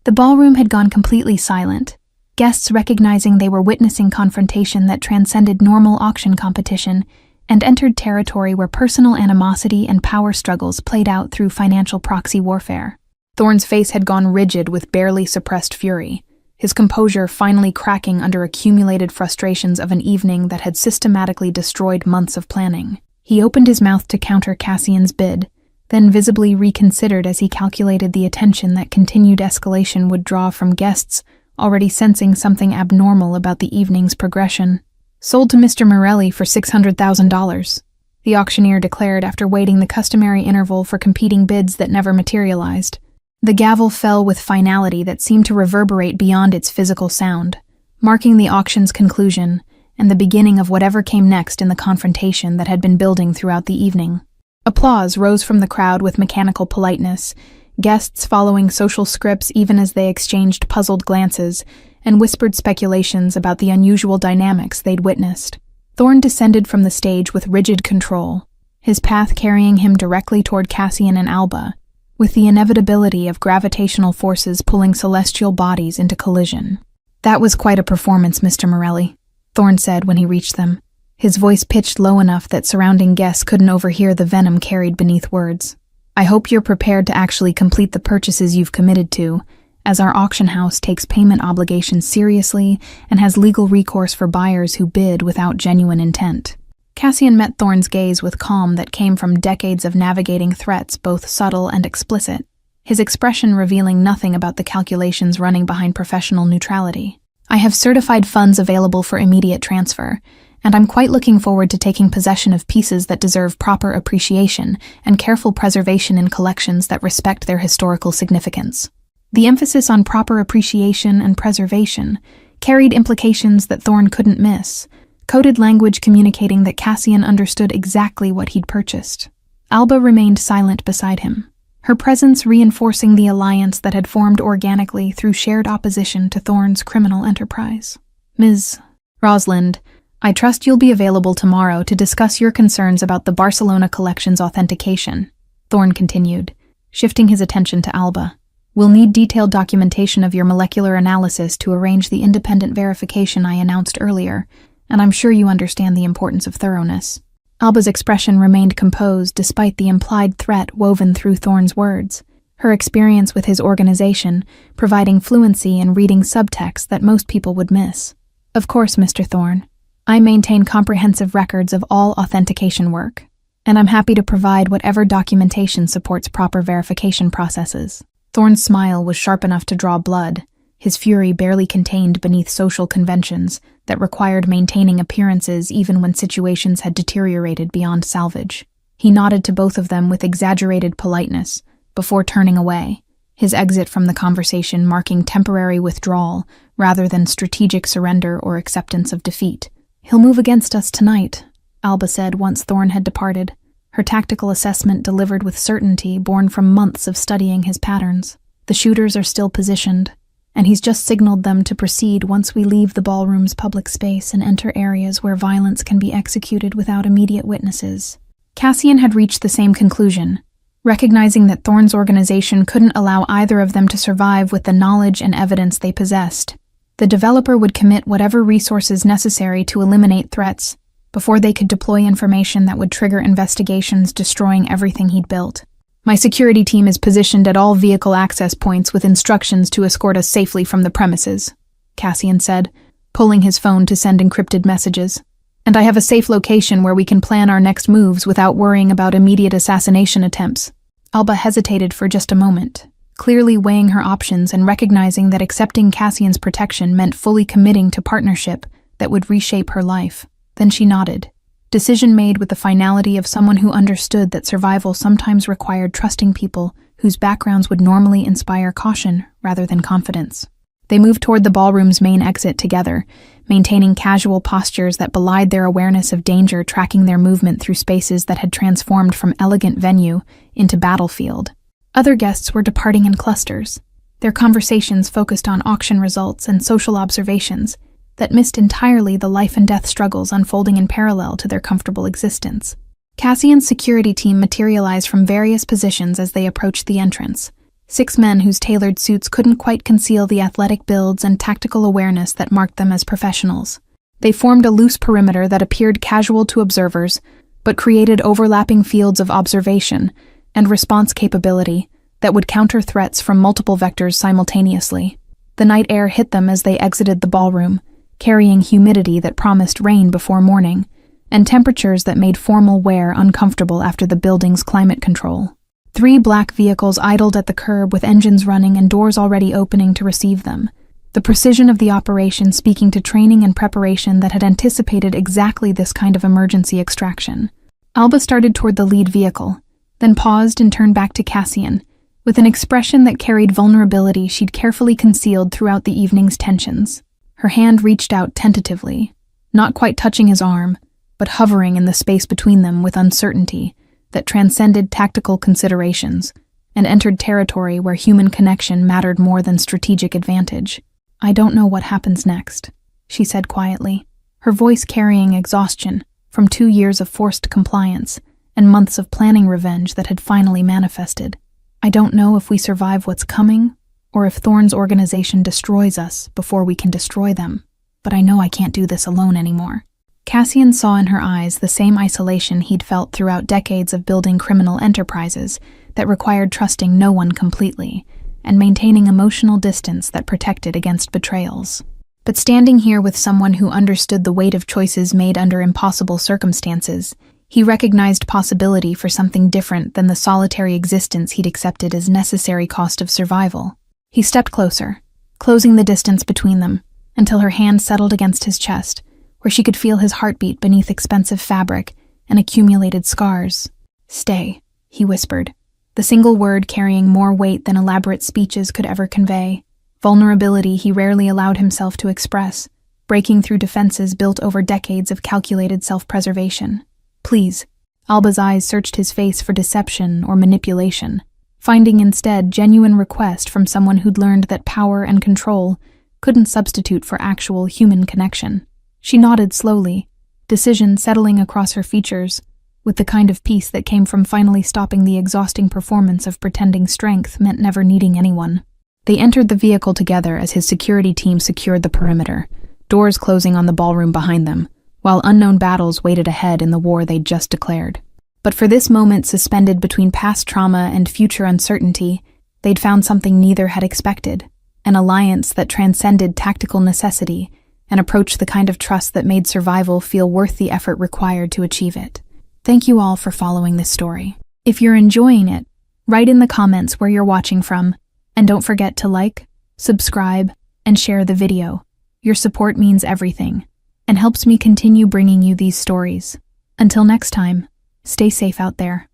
The ballroom had gone completely silent, guests recognizing they were witnessing confrontation that transcended normal auction competition and entered territory where personal animosity and power struggles played out through financial proxy warfare. Thorne's face had gone rigid with barely suppressed fury, his composure finally cracking under accumulated frustrations of an evening that had systematically destroyed months of planning. He opened his mouth to counter Cassian's bid, then visibly reconsidered as he calculated the attention that continued escalation would draw from guests already sensing something abnormal about the evening's progression. "Sold to Mr. Morelli for $600,000, the auctioneer declared after waiting the customary interval for competing bids that never materialized. The gavel fell with finality that seemed to reverberate beyond its physical sound, marking the auction's conclusion and the beginning of whatever came next in the confrontation that had been building throughout the evening. Applause rose from the crowd with mechanical politeness, guests following social scripts even as they exchanged puzzled glances and whispered speculations about the unusual dynamics they'd witnessed. Thorne descended from the stage with rigid control, his path carrying him directly toward Cassian and Alba, with the inevitability of gravitational forces pulling celestial bodies into collision. "That was quite a performance, Mr. Morelli," Thorne said when he reached them, his voice pitched low enough that surrounding guests couldn't overhear the venom carried beneath words. "I hope you're prepared to actually complete the purchases you've committed to, as our auction house takes payment obligations seriously and has legal recourse for buyers who bid without genuine intent." Cassian met Thorne's gaze with calm that came from decades of navigating threats both subtle and explicit, his expression revealing nothing about the calculations running behind professional neutrality. "I have certified funds available for immediate transfer, and I'm quite looking forward to taking possession of pieces that deserve proper appreciation and careful preservation in collections that respect their historical significance." The emphasis on proper appreciation and preservation carried implications that Thorne couldn't miss, coded language communicating that Cassian understood exactly what he'd purchased. Alba remained silent beside him, her presence reinforcing the alliance that had formed organically through shared opposition to Thorne's criminal enterprise. "Ms. Rosalind, I trust you'll be available tomorrow to discuss your concerns about the Barcelona collection's authentication," Thorne continued, shifting his attention to Alba. "We'll need detailed documentation of your molecular analysis to arrange the independent verification I announced earlier, and I'm sure you understand the importance of thoroughness." Alba's expression remained composed despite the implied threat woven through Thorne's words, her experience with his organization providing fluency in reading subtext that most people would miss. "Of course, Mr. Thorne. I maintain comprehensive records of all authentication work, and I'm happy to provide whatever documentation supports proper verification processes." Thorne's smile was sharp enough to draw blood, his fury barely contained beneath social conventions that required maintaining appearances even when situations had deteriorated beyond salvage. He nodded to both of them with exaggerated politeness before turning away, his exit from the conversation marking temporary withdrawal rather than strategic surrender or acceptance of defeat. "He'll move against us tonight," Alba said once Thorne had departed, her tactical assessment delivered with certainty born from months of studying his patterns. "The shooters are still positioned, and he's just signaled them to proceed once we leave the ballroom's public space and enter areas where violence can be executed without immediate witnesses." Cassian had reached the same conclusion, recognizing that Thorne's organization couldn't allow either of them to survive with the knowledge and evidence they possessed. The developer would commit whatever resources necessary to eliminate threats before they could deploy information that would trigger investigations destroying everything he'd built. "My security team is positioned at all vehicle access points with instructions to escort us safely from the premises," Cassian said, pulling his phone to send encrypted messages. "And I have a safe location where we can plan our next moves without worrying about immediate assassination attempts." Alba hesitated for just a moment, clearly weighing her options and recognizing that accepting Cassian's protection meant fully committing to partnership that would reshape her life. Then she nodded, decision made with the finality of someone who understood that survival sometimes required trusting people whose backgrounds would normally inspire caution rather than confidence. They moved toward the ballroom's main exit together, maintaining casual postures that belied their awareness of danger, tracking their movement through spaces that had transformed from elegant venue into battlefield. Other guests were departing in clusters, their conversations focused on auction results and social observations that missed entirely the life-and-death struggles unfolding in parallel to their comfortable existence. Cassian's security team materialized from various positions as they approached the entrance. 6 men whose tailored suits couldn't quite conceal the athletic builds and tactical awareness that marked them as professionals. They formed a loose perimeter that appeared casual to observers, but created overlapping fields of observation and response capability that would counter threats from multiple vectors simultaneously. The night air hit them as they exited the ballroom, carrying humidity that promised rain before morning, and temperatures that made formal wear uncomfortable after the building's climate control. 3 black vehicles idled at the curb with engines running and doors already opening to receive them, the precision of the operation speaking to training and preparation that had anticipated exactly this kind of emergency extraction. Alba started toward the lead vehicle, then paused and turned back to Cassian, with an expression that carried vulnerability she'd carefully concealed throughout the evening's tensions. Her hand reached out tentatively, not quite touching his arm, but hovering in the space between them with uncertainty that transcended tactical considerations and entered territory where human connection mattered more than strategic advantage. "I don't know what happens next," she said quietly, her voice carrying exhaustion from 2 years of forced compliance and months of planning revenge that had finally manifested. "I don't know if we survive what's coming or if Thorne's organization destroys us before we can destroy them, but I know I can't do this alone anymore." Cassian saw in her eyes the same isolation he'd felt throughout decades of building criminal enterprises that required trusting no one completely and maintaining emotional distance that protected against betrayals. But standing here with someone who understood the weight of choices made under impossible circumstances, he recognized possibility for something different than the solitary existence he'd accepted as necessary cost of survival. He stepped closer, closing the distance between them, until her hand settled against his chest, where she could feel his heartbeat beneath expensive fabric and accumulated scars. "Stay," he whispered, the single word carrying more weight than elaborate speeches could ever convey. Vulnerability he rarely allowed himself to express, breaking through defenses built over decades of calculated self-preservation. "Please." Alba's eyes searched his face for deception or manipulation, finding instead genuine request from someone who'd learned that power and control couldn't substitute for actual human connection. She nodded slowly, decision settling across her features, with the kind of peace that came from finally stopping the exhausting performance of pretending strength meant never needing anyone. They entered the vehicle together as his security team secured the perimeter, doors closing on the ballroom behind them, while unknown battles waited ahead in the war they'd just declared. But for this moment suspended between past trauma and future uncertainty, they'd found something neither had expected, an alliance that transcended tactical necessity and approached the kind of trust that made survival feel worth the effort required to achieve it. Thank you all for following this story. If you're enjoying it, write in the comments where you're watching from, and don't forget to like, subscribe, and share the video. Your support means everything, and helps me continue bringing you these stories. Until next time, stay safe out there.